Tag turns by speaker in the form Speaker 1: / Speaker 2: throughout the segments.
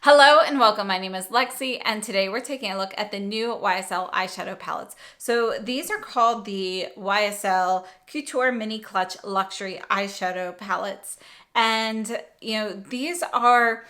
Speaker 1: Hello and welcome. My name is Lexi and today we're taking a look at the new YSL eyeshadow palettes. So these are called the YSL Couture Mini Clutch Luxury Eyeshadow Palettes. And these are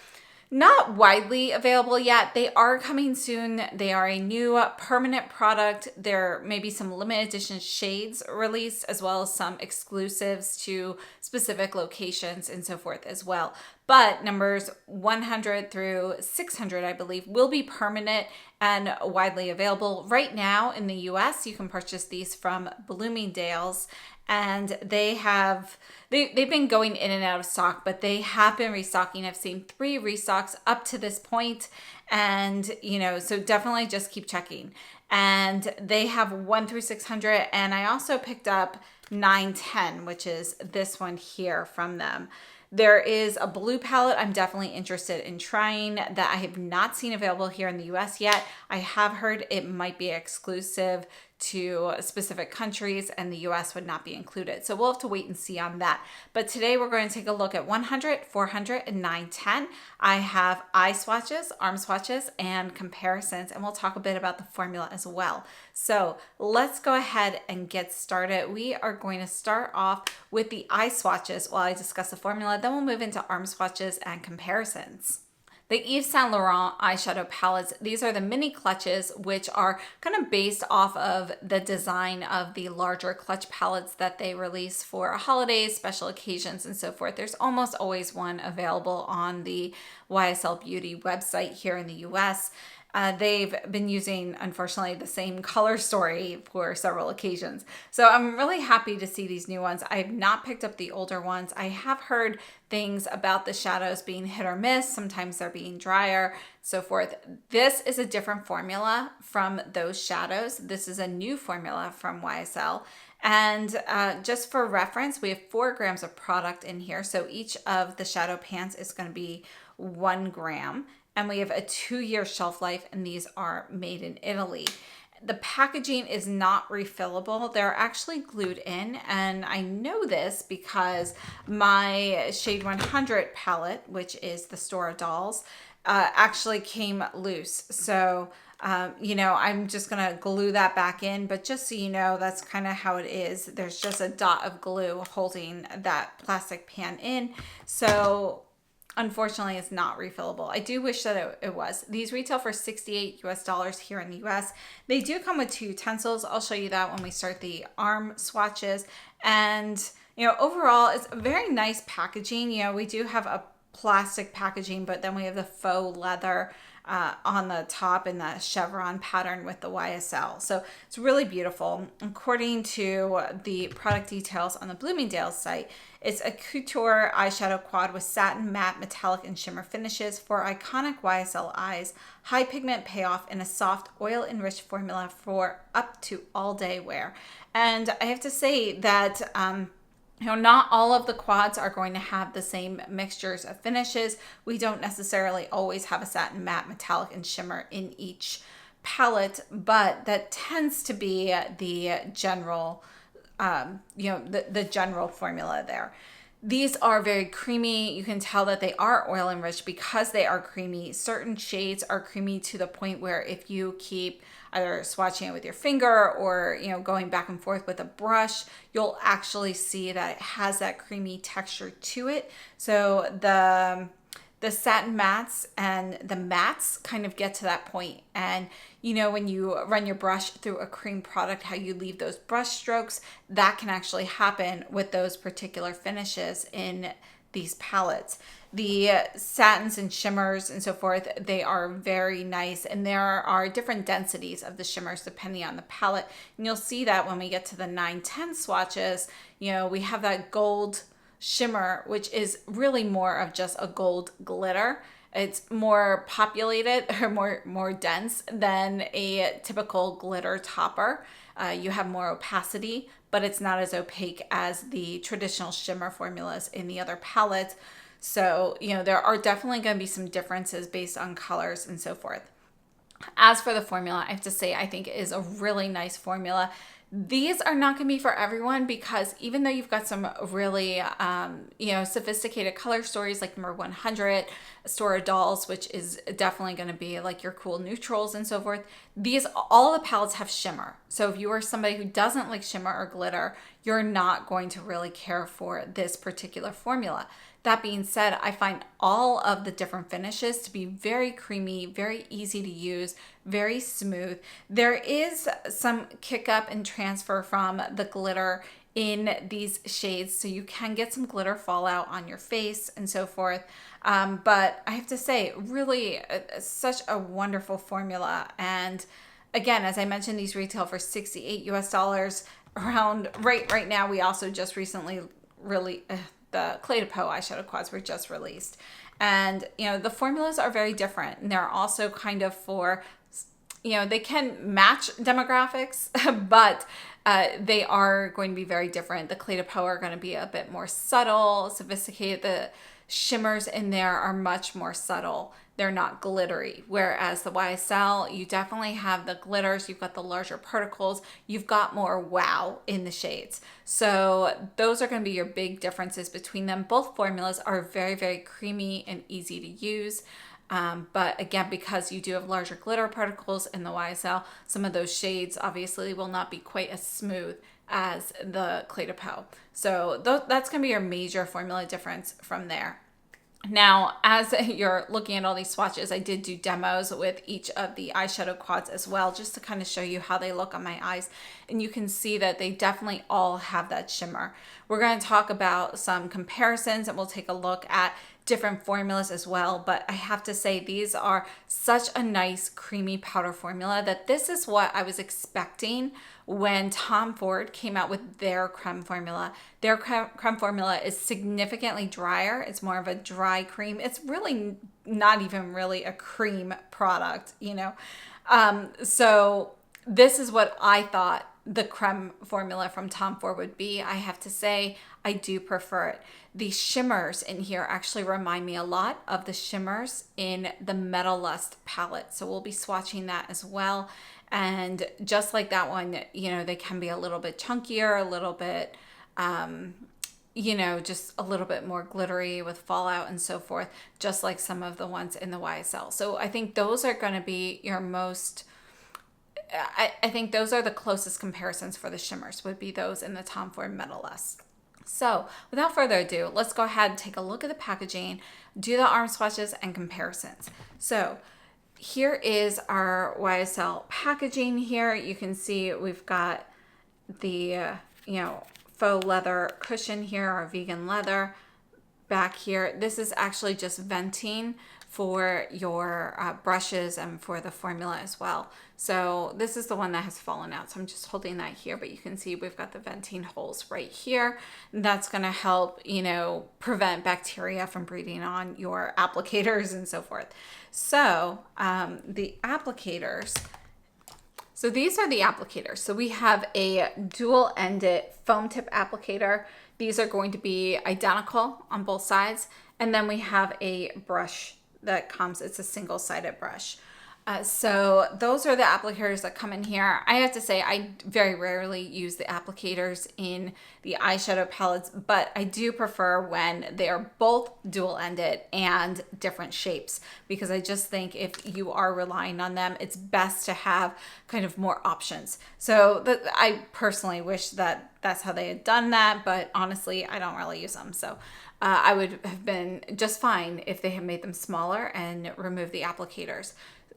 Speaker 1: not widely available yet. They are coming soon. They are a new permanent product. There may be some limited edition shades released as well as some exclusives to specific locations and so forth as well. But numbers 100 through 600, I believe, will be permanent and widely available. Right now in the US, you can purchase these from Bloomingdale's, and they've been going in and out of stock, but they have been restocking. I've seen 3 restocks up to this point, and so definitely just keep checking. And they have 1 through 600, and I also picked up 910, which is this one here from them. There is a blue palette I'm definitely interested in trying that I have not seen available here in the US yet. I have heard it might be exclusive to specific countries and the US would not be included. So we'll have to wait and see on that. But today we're going to take a look at 100, 400, and 910. I have eye swatches, arm swatches, and comparisons, and we'll talk a bit about the formula as well. So let's go ahead and get started. We are going to start off with the eye swatches while I discuss the formula. Then we'll move into arm swatches and comparisons. The Yves Saint Laurent eyeshadow palettes, these are the mini clutches, which are kind of based off of the design of the larger clutch palettes that they release for holidays, special occasions, and so forth. There's almost always one available on the YSL Beauty website here in the US. They've been using, unfortunately, the same color story for several occasions. So I'm really happy to see these new ones. I have not picked up the older ones. I have heard things about the shadows being hit or miss. Sometimes they're being drier, so forth. This is a different formula from those shadows. This is a new formula from YSL. And just for reference, we have 4 grams of product in here. So each of the shadow pans is going to be 1 gram. And we have a 2-year shelf life, and these are made in Italy. The packaging is not refillable. They're actually glued in, and I know this because my Shade 100 palette, which is the Stora Dolls, actually came loose. So, I'm just gonna glue that back in, but just so you know, that's kind of how it is. There's just a dot of glue holding that plastic pan in. So, unfortunately, it's not refillable. I do wish that it was. These retail for $68 US here in the US. They do come with 2 utensils. I'll show you that when we start the arm swatches. And, overall, it's a very nice packaging. We do have a plastic packaging, but then we have the faux leather on the top in the chevron pattern with the YSL. So it's really beautiful. According to the product details on the Bloomingdale's site, it's a couture eyeshadow quad with satin, matte, metallic, and shimmer finishes for iconic YSL eyes, high pigment payoff, and a soft oil-enriched formula for up to all-day wear. And I have to say that not all of the quads are going to have the same mixtures of finishes. We don't necessarily always have a satin, matte, metallic, and shimmer in each palette, but that tends to be the general, the general formula there. These are very creamy. You can tell that they are oil enriched because they are creamy. Certain shades are creamy to the point where if you keep either swatching it with your finger or, going back and forth with a brush, you'll actually see that it has that creamy texture to it. So the satin mattes and the mattes kind of get to that point. And when you run your brush through a cream product, how you leave those brush strokes, that can actually happen with those particular finishes in these palettes. The satins and shimmers and so forth, they are very nice, and there are different densities of the shimmers depending on the palette. And you'll see that when we get to the 910 swatches, we have that gold shimmer, which is really more of just a gold glitter. It's more populated or more dense than a typical glitter topper. You have more opacity, but it's not as opaque as the traditional shimmer formulas in the other palettes. So, there are definitely going to be some differences based on colors and so forth. As for the formula, I have to say, I think it is a really nice formula. These are not going to be for everyone because even though you've got some really, sophisticated color stories like number 100, Store of Dolls, which is definitely going to be like your cool neutrals and so forth. All the palettes have shimmer. So if you are somebody who doesn't like shimmer or glitter, you're not going to really care for this particular formula. That being said, I find all of the different finishes to be very creamy, very easy to use, very smooth. There is some kick up and transfer from the glitter in these shades, so you can get some glitter fallout on your face and so forth. But I have to say, really such a wonderful formula. And again, as I mentioned, these retail for $68 US around right now. We also just recently really the Cle de Peau eyeshadow quads were just released. And, the formulas are very different. And they're also kind of for, they can match demographics, but they are going to be very different. The Cle de Peau are going to be a bit more subtle, sophisticated. The shimmers in there are much more subtle. They're not glittery. Whereas the YSL, you definitely have the glitters, you've got the larger particles, you've got more wow in the shades. So those are going to be your big differences between them. Both formulas are very, very creamy and easy to use. But again, because you do have larger glitter particles in the YSL, some of those shades obviously will not be quite as smooth as the Cle de Peau. So that's going to be your major formula difference from there. Now, as you're looking at all these swatches, I did do demos with each of the eyeshadow quads as well, just to kind of show you how they look on my eyes. And you can see that they definitely all have that shimmer. We're going to talk about some comparisons and we'll take a look at different formulas as well. But I have to say, these are such a nice creamy powder formula that this is what I was expecting when Tom Ford came out with their creme formula. Their creme formula is significantly drier. It's more of a dry cream. It's really not even really a cream product, So this is what I thought the creme formula from Tom Ford would be. I have to say, I do prefer it. The shimmers in here actually remind me a lot of the shimmers in the Metal Lust palette. So we'll be swatching that as well. And just like that one, they can be a little bit chunkier, a little bit, just a little bit more glittery with fallout and so forth, just like some of the ones in the YSL. So I think those are going to be your most, I think those are the closest comparisons for the shimmers, would be those in the Tom Ford Metal Lust. So without further ado, let's go ahead and take a look at the packaging, do the arm swatches and comparisons. So here is our YSL packaging here. You can see we've got the, faux leather cushion here, our vegan leather back here. This is actually just venting for your brushes and for the formula as well. So this is the one that has fallen out. So I'm just holding that here, but you can see we've got the venting holes right here. And that's going to help, prevent bacteria from breeding on your applicators and so forth. So the applicators, so these are the applicators. So we have a dual-ended foam tip applicator. These are going to be identical on both sides. And then we have a brush that comes, it's a single-sided brush. So those are the applicators that come in here. I have to say, I very rarely use the applicators in the eyeshadow palettes, but I do prefer when they are both dual-ended and different shapes, because I just think if you are relying on them, it's best to have kind of more options. So I personally wish that that's how they had done that, but honestly, I don't really use them. So I would have been just fine if they had made them smaller and removed the applicators.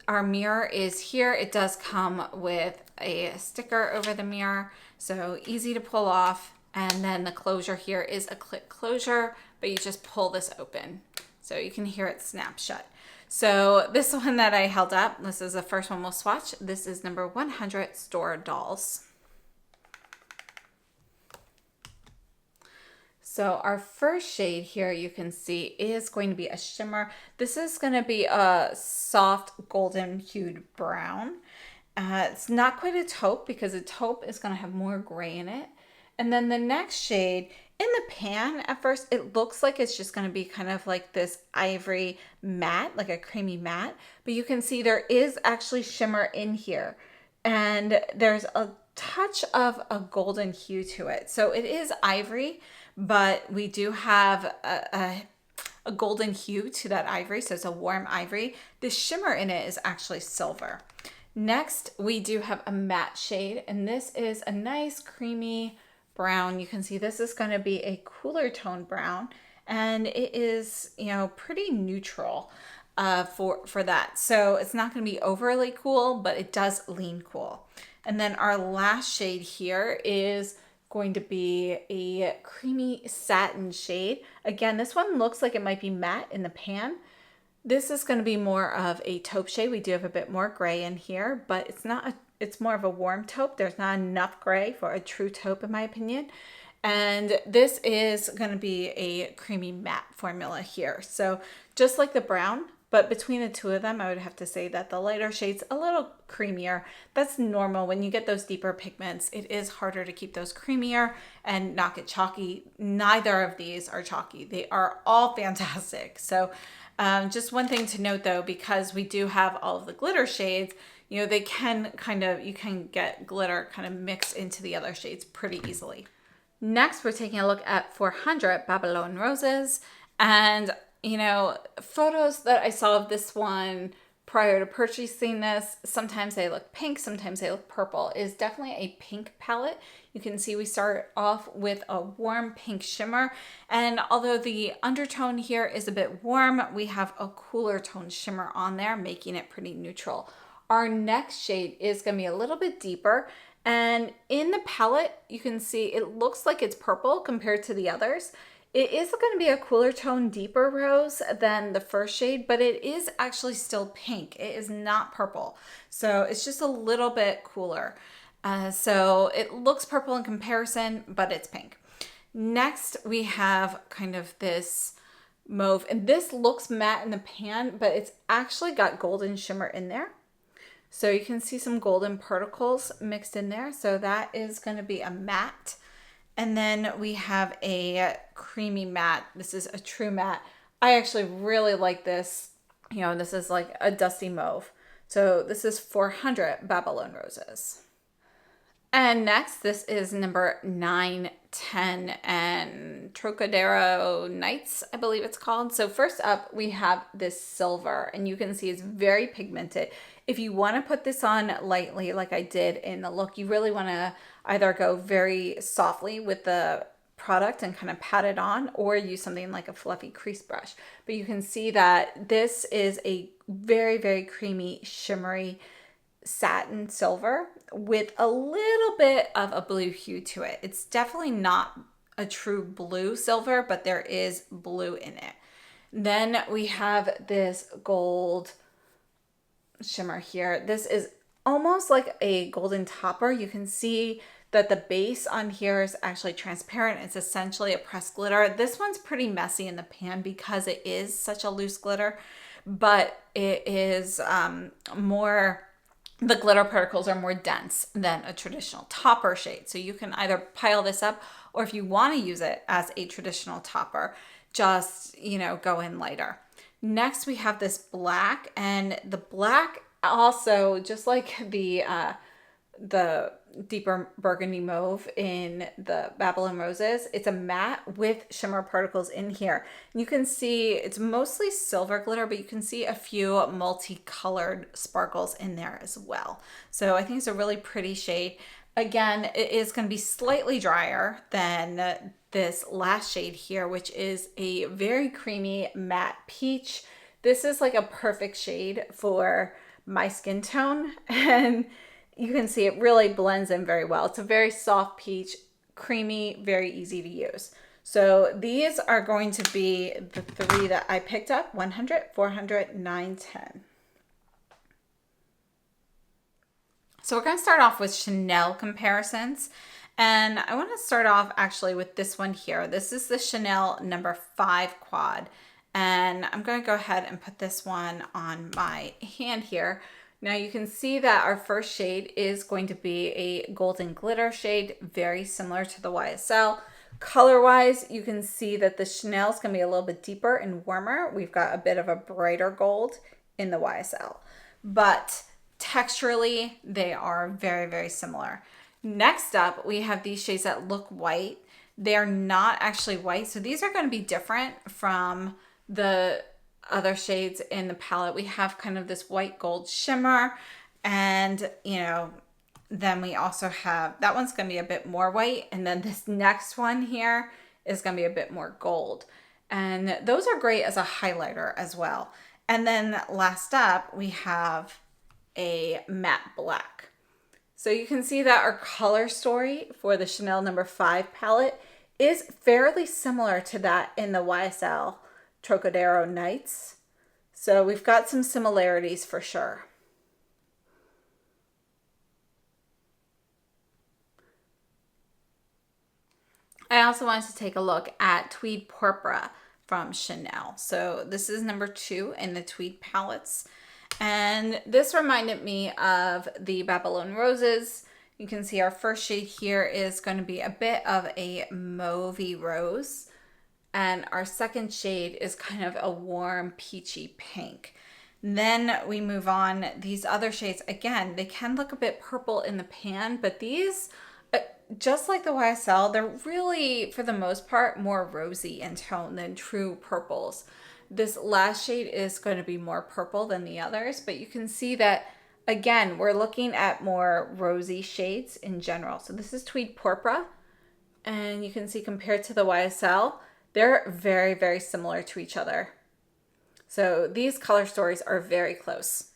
Speaker 1: Our mirror is here. It does come with a sticker over the mirror, so easy to pull off. And then the closure here is a click closure, but you just pull this open. So you can hear it snap shut. So this one that I held up, this is the first one we'll swatch. This is number 100 Store Dolls. So our first shade here, you can see, is going to be a shimmer. This is going to be a soft golden hued brown. It's not quite a taupe, because a taupe is going to have more gray in it. And then the next shade, in the pan, at first, it looks like it's just going to be kind of like this ivory matte, like a creamy matte. But you can see there is actually shimmer in here. And there's a touch of a golden hue to it. So it is ivory, but we do have a golden hue to that ivory. So it's a warm ivory. The shimmer in it is actually silver. Next, we do have a matte shade, and this is a nice creamy brown. You can see this is going to be a cooler tone brown, and it is, you know, pretty neutral for that. So it's not going to be overly cool, but it does lean cool. And then our last shade here is going to be a creamy satin shade. Again, this one looks like it might be matte in the pan. This is going to be more of a taupe shade. We do have a bit more gray in here, but it's more of a warm taupe. There's not enough gray for a true taupe in my opinion. And this is going to be a creamy matte formula here. So just like the brown, but between the two of them, I would have to say that the lighter shade's a little creamier. That's normal. When you get those deeper pigments, it is harder to keep those creamier and not get chalky. Neither of these are chalky. They are all fantastic. So just one thing to note though, because we do have all of the glitter shades, you know, they can you can get glitter kind of mixed into the other shades pretty easily. Next, we're taking a look at 400 Babylon Roses. And, you know, photos that I saw of this one prior to purchasing this, sometimes they look pink, sometimes they look purple. It is definitely a pink palette. You can see we start off with a warm pink shimmer. And although the undertone here is a bit warm, we have a cooler tone shimmer on there, making it pretty neutral. Our next shade is going to be a little bit deeper. And in the palette, you can see it looks like it's purple compared to the others. It is going to be a cooler tone, deeper rose than the first shade, but it is actually still pink. It is not purple. So it's just a little bit cooler. So it looks purple in comparison, but it's pink. Next, we have kind of this mauve, and this looks matte in the pan, but it's actually got golden shimmer in there. So you can see some golden particles mixed in there. So that is going to be a matte. And then we have a creamy matte. This is a true matte. I actually really like this. You know, this is like a dusty mauve. So this is 400 Babylon Roses. And next, this is number 9, 10, and Trocadero Nights, I believe it's called. So first up, we have this silver, and you can see it's very pigmented. If you want to put this on lightly, like I did in the look, you really want to either go very softly with the product and kind of pat it on, or use something like a fluffy crease brush. But you can see that this is a very, very creamy, shimmery satin silver with a little bit of a blue hue to it. It's definitely not a true blue silver, but there is blue in it. Then we have this gold shimmer here. This is almost like a golden topper. You can see that the base on here is actually transparent. It's essentially a pressed glitter. This one's pretty messy in the pan because it is such a loose glitter, but it is the glitter particles are more dense than a traditional topper shade. So you can either pile this up, or if you want to use it as a traditional topper, just, you know, go in lighter. Next, we have this black, and the black also, just like the deeper burgundy mauve in the Babylon Roses, it's a matte with shimmer particles in here. You can see it's mostly silver glitter, but you can see a few multicolored sparkles in there as well. So I think it's a really pretty shade. Again, it is going to be slightly drier than this last shade here, which is a very creamy matte peach. This is like a perfect shade for my skin tone, and you can see it really blends in very well. It's a very soft peach, creamy, very easy to use. So these are going to be the 3 that I picked up: 100, 400, 9, 10. So we're going to start off with Chanel comparisons. And I want to start off actually with this one here. This is the Chanel number 5 quad. And I'm going to go ahead and put this one on my hand here. Now you can see that our first shade is going to be a golden glitter shade, very similar to the YSL. Color-wise, you can see that the Chanel is going to be a little bit deeper and warmer. We've got a bit of a brighter gold in the YSL. But texturally, they are very, very similar. Next up, we have these shades that look white. They're not actually white, so these are going to be different from the other shades in the palette. We have kind of this white gold shimmer, and then we also have, that one's going to be a bit more white, and then this next one here is going to be a bit more gold. And those are great as a highlighter as well. And then last up, we have a matte black. So you can see that our color story for the Chanel No. 5 palette is fairly similar to that in the YSL Trocadero Nights. So we've got some similarities for sure. I also wanted to take a look at Tweed Purpura from Chanel. So this is number 2 in the Tweed palettes. And this reminded me of the Babylon Roses. You can see our first shade here is going to be a bit of a mauvey rose. And our second shade is kind of a warm peachy pink. Then we move on. These other shades, again, they can look a bit purple in the pan, but these, just like the YSL, they're really, for the most part, more rosy in tone than true purples. This last shade is going to be more purple than the others, but you can see that, again, we're looking at more rosy shades in general. So this is Tweed Purpura, and you can see compared to the YSL, they're very, very similar to each other. So these color stories are very close.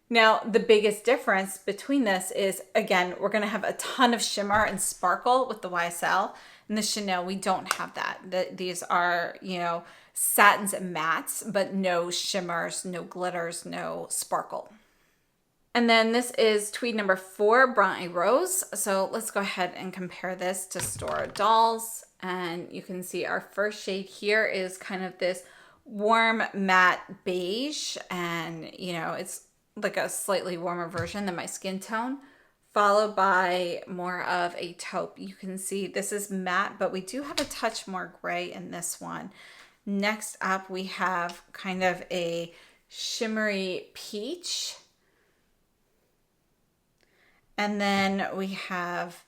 Speaker 1: Now, the biggest difference between this is, again, we're going to have a ton of shimmer and sparkle with the YSL. In the Chanel, we don't have that. These are, satins and mattes, but no shimmers, no glitters, no sparkle. And then this is Tweed No. 4, Bronte Rose. So let's go ahead and compare this to Stora Dolls. And you can see our first shade here is kind of this warm matte beige. And, it's like a slightly warmer version than my skin tone, followed by more of a taupe. You can see this is matte, but we do have a touch more gray in this one. Next up, we have kind of a shimmery peach. And then we have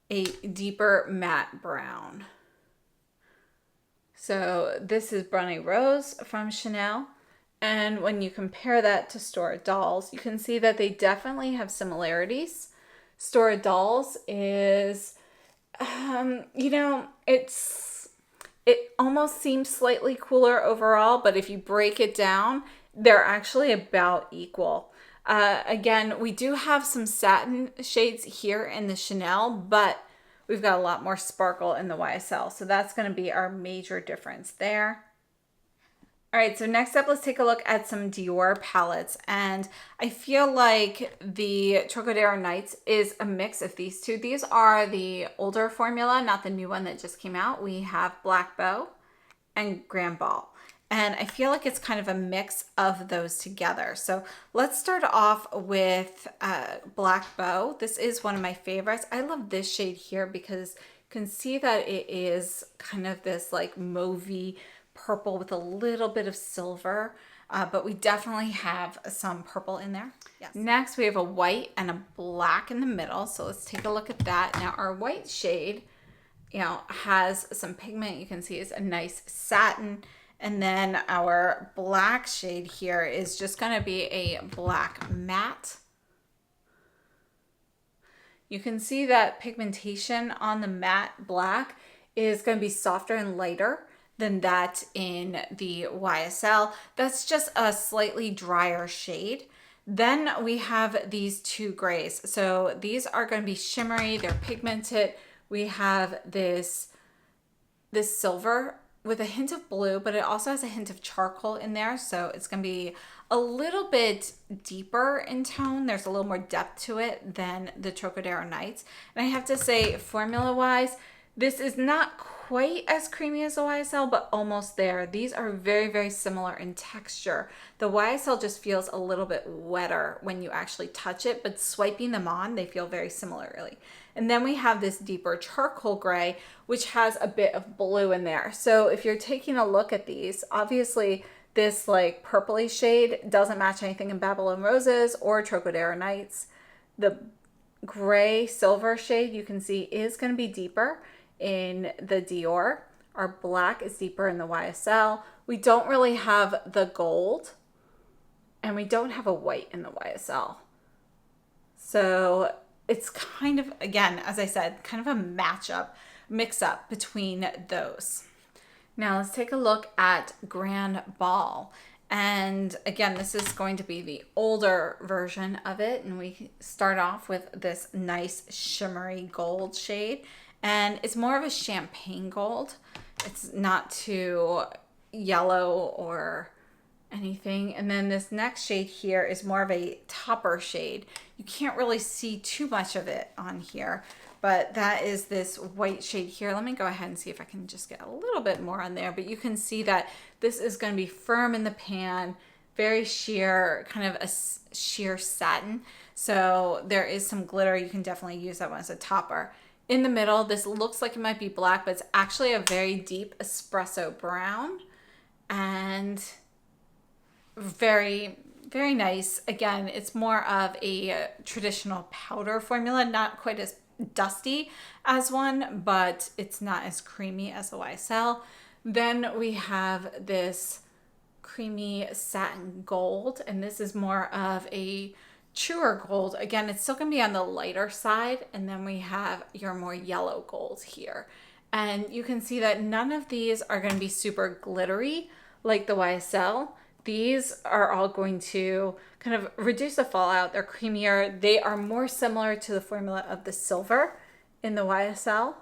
Speaker 1: a deeper matte brown. So this is Bronte Rose from Chanel. And when you compare that to Stora Dolls, you can see that they definitely have similarities. Stora Dolls is, it almost seems slightly cooler overall, but if you break it down, they're actually about equal. Again, we do have some satin shades here in the Chanel, but we've got a lot more sparkle in the YSL. So that's going to be our major difference there. All right, so next up, let's take a look at some Dior palettes. And I feel like the Trocadero Nights is a mix of these two. These are the older formula, not the new one that just came out. We have Black Bow and Grand Ball. And I feel like it's kind of a mix of those together. So let's start off with Black Bow. This is one of my favorites. I love this shade here because you can see that it is kind of this like mauvey purple with a little bit of silver, but we definitely have some purple in there. Yes. Next, we have a white and a black in the middle. So let's take a look at that. Now, our white shade, has some pigment. You can see it's a nice satin. And then our black shade here is just going to be a black matte. You can see that pigmentation on the matte black is going to be softer and lighter than that in the YSL. That's just a slightly drier shade. Then we have these two grays. So these are going to be shimmery, they're pigmented. We have this silver with a hint of blue, but it also has a hint of charcoal in there. So it's going to be a little bit deeper in tone. There's a little more depth to it than the Trocadero Nights. And I have to say, formula-wise, this is not quite as creamy as the YSL, but almost there. These are very, very similar in texture. The YSL just feels a little bit wetter when you actually touch it, but swiping them on, they feel very similarly. And then we have this deeper charcoal gray, which has a bit of blue in there. So if you're taking a look at these, obviously this like purpley shade doesn't match anything in Babylon Roses or Trocadero Nights. The gray silver shade you can see is going to be deeper in the Dior. Our black is deeper in the YSL. We don't really have the gold, and we don't have a white in the YSL. So it's kind of, again, as I said, kind of a mix up between those. Now let's take a look at Grand Ball. And again, this is going to be the older version of it. And we start off with this nice shimmery gold shade. And it's more of a champagne gold. It's not too yellow or anything. And then this next shade here is more of a topper shade. You can't really see too much of it on here, but that is this white shade here. Let me go ahead and see if I can just get a little bit more on there, but you can see that this is going to be firm in the pan, very sheer, kind of a sheer satin. So there is some glitter. You can definitely use that one as a topper. In the middle, this looks like it might be black, but it's actually a very deep espresso brown, and very, very nice. Again, it's more of a traditional powder formula, not quite as dusty as one, but it's not as creamy as the YSL. Then we have this creamy satin gold, and this is more of a truer gold. Again, it's still gonna be on the lighter side. And then we have your more yellow gold here. And you can see that none of these are gonna be super glittery like the YSL. These are all going to kind of reduce the fallout. They're creamier. They are more similar to the formula of the silver in the YSL.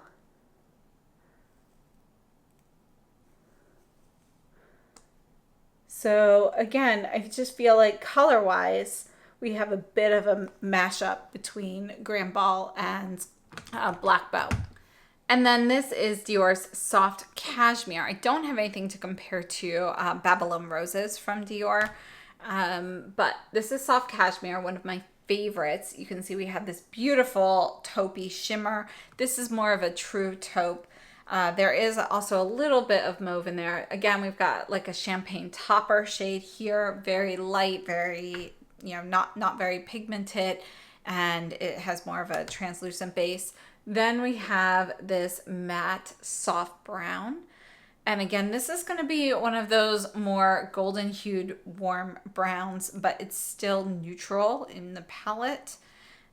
Speaker 1: So again, I just feel like color-wise, we have a bit of a mashup between Grand Ball and Black Bow. And then this is Dior's Soft Cashmere. I don't have anything to compare to Babylon Roses from Dior, but this is Soft Cashmere, one of my favorites. You can see we have this beautiful taupey shimmer. This is more of a true taupe. There is also a little bit of mauve in there. Again, we've got like a champagne topper shade here, very light, very, not very pigmented, and it has more of a translucent base. Then we have this matte soft brown. And again, this is going to be one of those more golden hued warm browns, but it's still neutral in the palette.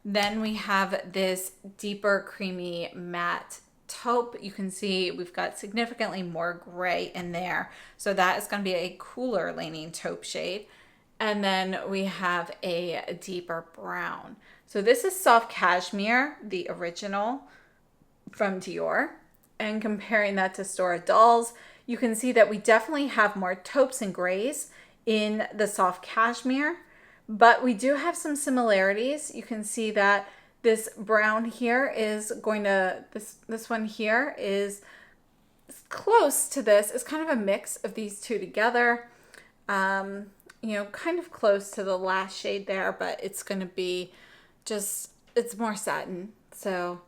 Speaker 1: Then we have this deeper creamy matte taupe. You can see we've got significantly more gray in there. So that is going to be a cooler leaning taupe shade. And then we have a deeper brown. So this is Soft Cashmere, the original from Dior. And comparing that to Stora Dolls, you can see that we definitely have more taupes and grays in the Soft Cashmere, but we do have some similarities. You can see that this brown here is going to, this one here is close to this. It's kind of a mix of these two together. Kind of close to the last shade there, but it's going to be just, it's more satin. So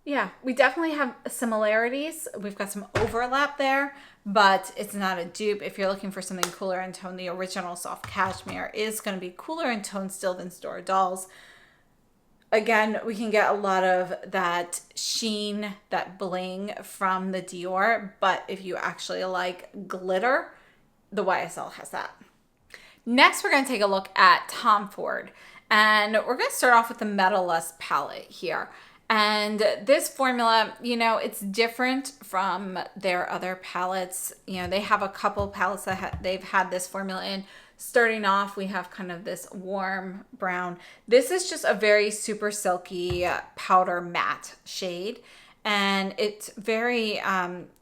Speaker 1: yeah, we definitely have similarities. We've got some overlap there, but it's not a dupe. If you're looking for something cooler in tone, the original Soft Cashmere is going to be cooler in tone still than Stora Dolls. Again, we can get a lot of that sheen, that bling from the Dior, but if you actually like glitter, the YSL has that. Next, we're going to take a look at Tom Ford, and we're going to start off with the Metalist palette here. And this formula, it's different from their other palettes. They have a couple palettes that they've had this formula in. Starting off, we have kind of this warm brown. This is just a very super silky powder matte shade. And it's very,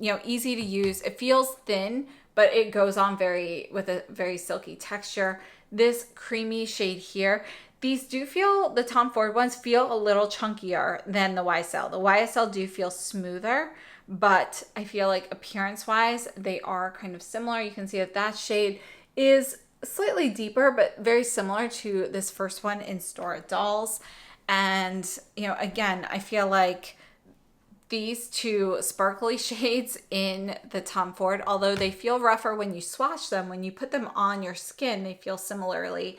Speaker 1: easy to use. It feels thin, but it goes on with a very silky texture. This creamy shade here, the Tom Ford ones feel a little chunkier than the YSL. The YSL do feel smoother, but I feel like appearance-wise, they are kind of similar. You can see that shade is slightly deeper, but very similar to this first one in Stora Dolls. And, again, I feel like these two sparkly shades in the Tom Ford, although they feel rougher when you swatch them, when you put them on your skin, they feel similarly.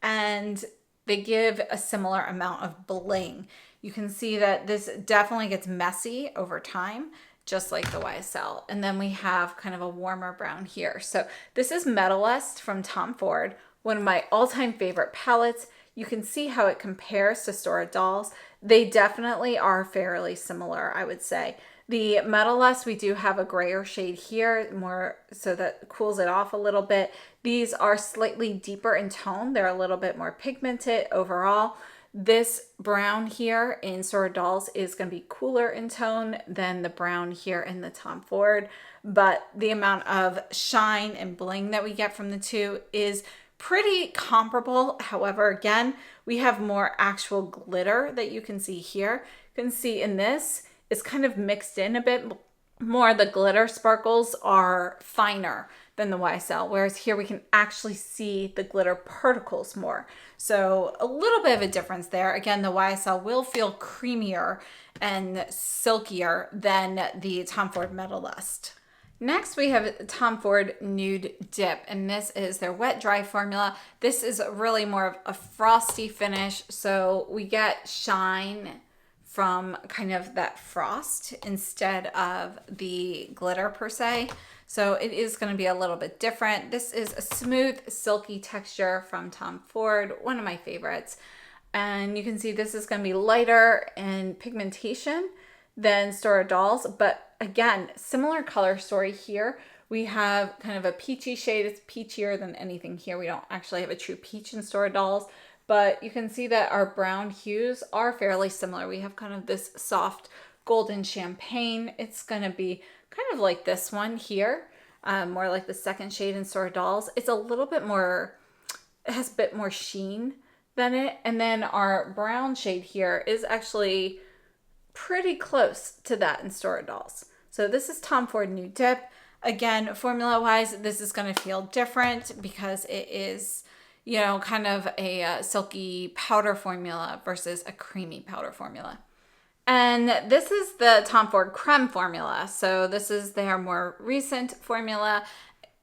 Speaker 1: And they give a similar amount of bling. You can see that this definitely gets messy over time, just like the YSL. And then we have kind of a warmer brown here. So this is Medalist from Tom Ford, one of my all-time favorite palettes. You can see how it compares to Stora Dolls. They definitely are fairly similar, I would say. The Medalist, we do have a grayer shade here, more so that cools it off a little bit. These are slightly deeper in tone. They're a little bit more pigmented overall. This brown here in Stora Dolls is going to be cooler in tone than the brown here in the Tom Ford, but the amount of shine and bling that we get from the two is pretty comparable. However, again, we have more actual glitter that you can see here. You can see in this, it's kind of mixed in a bit more. The glitter sparkles are finer than the YSL, whereas here we can actually see the glitter particles more. So a little bit of a difference there. Again, the YSL will feel creamier and silkier than the Tom Ford Medalist. Next, we have Tom Ford Nude Dip, and this is their wet dry formula. This is really more of a frosty finish, so we get shine from kind of that frost instead of the glitter per se. So it is going to be a little bit different. This is a smooth, silky texture from Tom Ford, one of my favorites. And you can see this is going to be lighter in pigmentation than Stora Dolls, but again, similar color story here. We have kind of a peachy shade. It's peachier than anything here. We don't actually have a true peach in Stora Dolls, but you can see that our brown hues are fairly similar. We have kind of this soft golden champagne. It's going to be kind of like this one here, more like the second shade in Stora Dolls. It's a little bit more, it has a bit more sheen than it. And then our brown shade here is actually pretty close to that in Stora Dolls. So this is Tom Ford Nude Dip. Again, formula-wise, this is going to feel different because it is, you know, kind of a silky powder formula versus a creamy powder formula. And this is the Tom Ford Creme formula. So this is their more recent formula.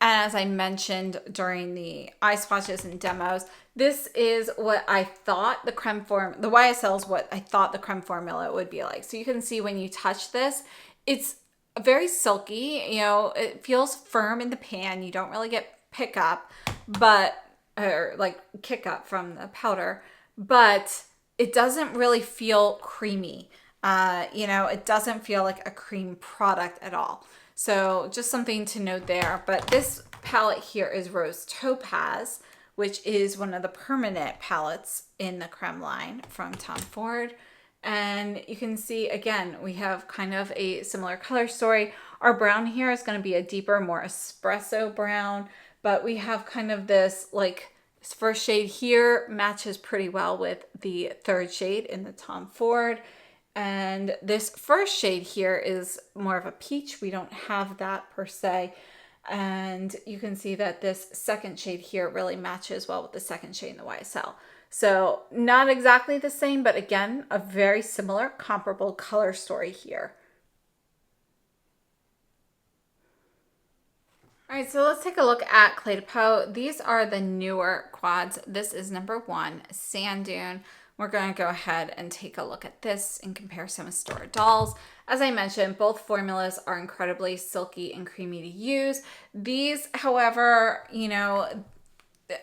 Speaker 1: And as I mentioned during the eye swatches and demos, this is what I thought the the YSL is what I thought the creme formula would be like. So you can see when you touch this, it's very silky, you know, it feels firm in the pan. You don't really get kick up from the powder, but it doesn't really feel creamy. You know, it doesn't feel like a cream product at all. So just something to note there. But this palette here is Rose Topaz, which is one of the permanent palettes in the creme line from Tom Ford. And you can see, again, we have kind of a similar color story. Our brown here is going to be a deeper, more espresso brown, but we have kind of this, like, this first shade here matches pretty well with the third shade in the Tom Ford. And this first shade here is more of a peach. We don't have that per se. And you can see that this second shade here really matches well with the second shade in the YSL. So not exactly the same, but again, a very similar, comparable color story here. All right, so let's take a look at Cle de Peau. These are the newer quads. This is number 1, Sand Dune. We're going to go ahead and take a look at this in comparison with Stora Dolls. As I mentioned, both formulas are incredibly silky and creamy to use. These, however, you know,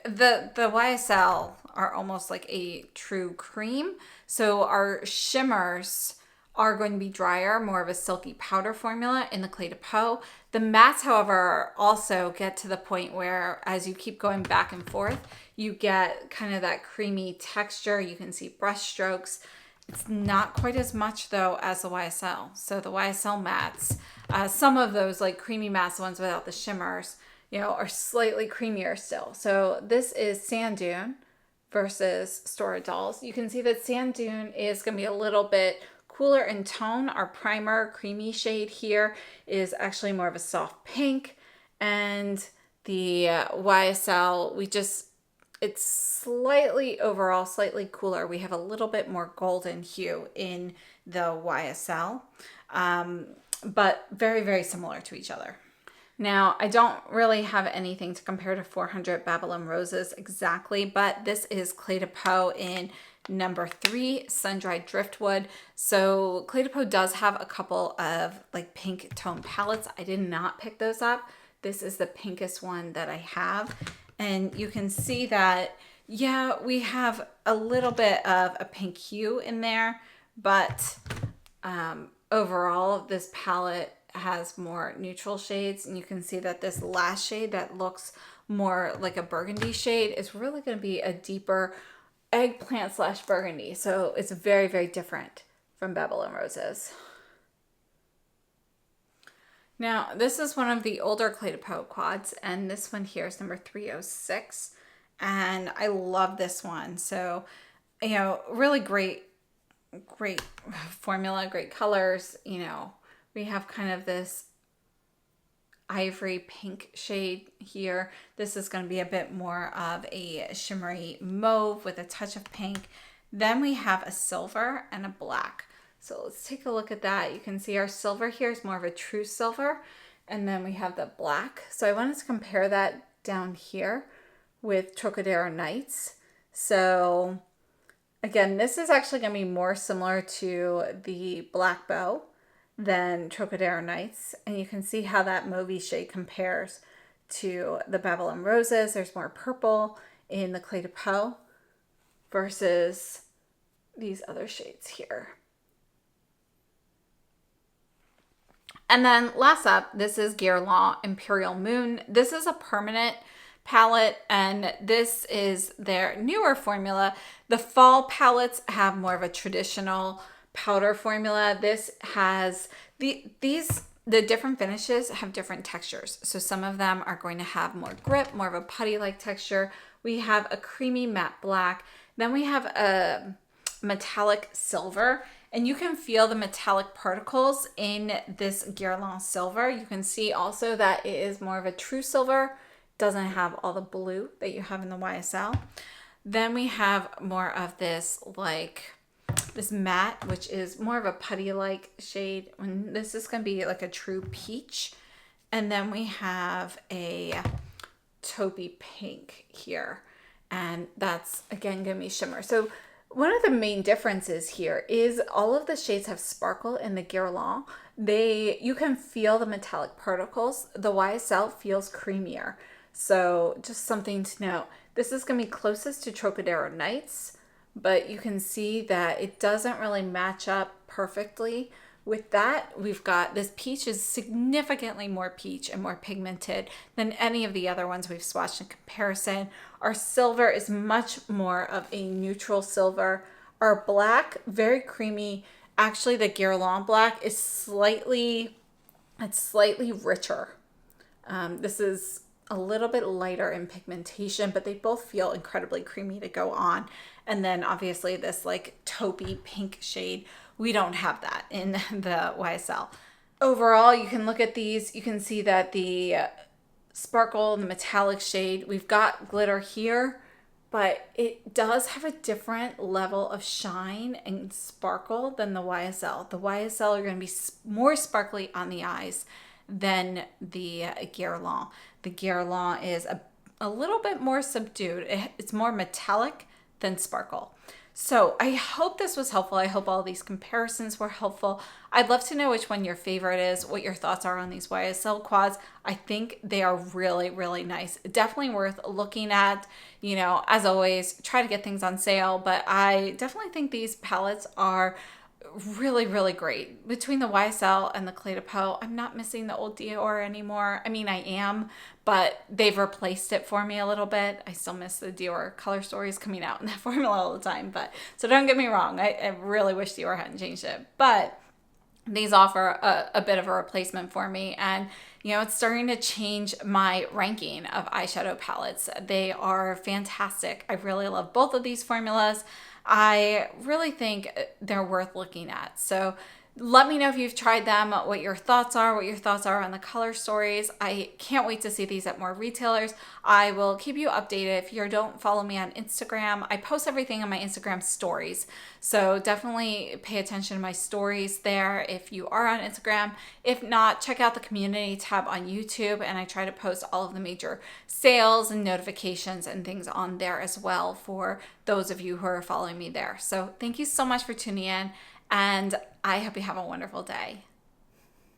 Speaker 1: the YSL are almost like a true cream. So our shimmers are going to be drier, more of a silky powder formula in the Cle de Peau. The mattes, however, also get to the point where as you keep going back and forth, you get kind of that creamy texture. You can see brush strokes. It's not quite as much though as the YSL. So the YSL mattes, some of those like creamy mattes, the ones without the shimmers, you know, are slightly creamier still. So this is Sand Dune versus Stora Dolls. You can see that Sand Dune is going to be a little bit cooler in tone. Our primer creamy shade here is actually more of a soft pink, and the YSL, it's slightly overall slightly cooler. We have a little bit more golden hue in the YSL, but very, very similar to each other. Now, I don't really have anything to compare to 400 Babylon Roses exactly, but this is Cle de Peau in Number 3, Sun-Dried Driftwood. So Cle de Peau does have a couple of like pink tone palettes. I did not pick those up. This is the pinkest one that I have. And you can see that, yeah, we have a little bit of a pink hue in there, but overall this palette has more neutral shades. And you can see that this last shade that looks more like a burgundy shade is really going to be a deeper eggplant / burgundy. So it's very, very different from Babylon Roses. Now, this is one of the older Cle de Peau quads, and this one here is number 306, and I love this one. So, you know, really great formula, great colors. You know, we have kind of this ivory pink shade here. This is going to be a bit more of a shimmery mauve with a touch of pink. Then we have a silver and a black. So let's take a look at that. You can see our silver here is more of a true silver. And then we have the black. So I wanted to compare that down here with Trocadero Nights. So again, this is actually going to be more similar to the Black Bow than Trocadero Nights. And you can see how that mauvey shade compares to the Babylon Roses. There's more purple in the Cle de Peau versus these other shades here. And then last up, this is Guerlain Imperial Moon. This is a permanent palette, and this is their newer formula. The fall palettes have more of a traditional powder formula. This has the different finishes have different textures. So some of them are going to have more grip, more of a putty-like texture. We have a creamy matte black. Then we have a metallic silver. And you can feel the metallic particles in this Guerlain silver. You can see also that it is more of a true silver. Doesn't have all the blue that you have in the YSL. Then we have more of this this matte, which is more of a putty-like shade. And this is going to be like a true peach. And then we have a taupey pink here. And that's, again, going to be shimmer. So one of the main differences here is all of the shades have sparkle in the Guerlain. You can feel the metallic particles. The YSL feels creamier. So just something to note. This is going to be closest to Trocadero Nights, but you can see that it doesn't really match up perfectly. With that, we've got this peach is significantly more peach and more pigmented than any of the other ones we've swatched in comparison. Our silver is much more of a neutral silver. Our black, very creamy. Actually, the Guerlain black is slightly richer. This is a little bit lighter in pigmentation, but they both feel incredibly creamy to go on. And then obviously this like taupey pink shade, we don't have that in the YSL. Overall, you can look at these, you can see that the sparkle, the metallic shade, we've got glitter here, but it does have a different level of shine and sparkle than the YSL. The YSL are going to be more sparkly on the eyes than the Guerlain. The Guerlain is a little bit more subdued. It's more metallic than sparkle. So I hope this was helpful. I hope all these comparisons were helpful. I'd love to know which one your favorite is, what your thoughts are on these YSL quads. I think they are really, really nice. Definitely worth looking at. You know, as always, try to get things on sale, but I definitely think these palettes are really, really great. Between the YSL and the Cle de Peau, I'm not missing the old Dior anymore. I mean, I am, but they've replaced it for me a little bit. I still miss the Dior color stories coming out in that formula all the time. But so don't get me wrong. I really wish Dior hadn't changed it. But these offer a bit of a replacement for me. And, you know, it's starting to change my ranking of eyeshadow palettes. They are fantastic. I really love both of these formulas. I really think they're worth looking at. So Let me know if you've tried them, what your thoughts are on the color stories. I can't wait to see these at more retailers. I will keep you updated. If you don't follow me on Instagram, I post everything on my Instagram stories. So definitely pay attention to my stories there if you are on Instagram. If not, check out the community tab on YouTube, and I try to post all of the major sales and notifications and things on there as well for those of you who are following me there. So thank you so much for tuning in, and I hope you have a wonderful day.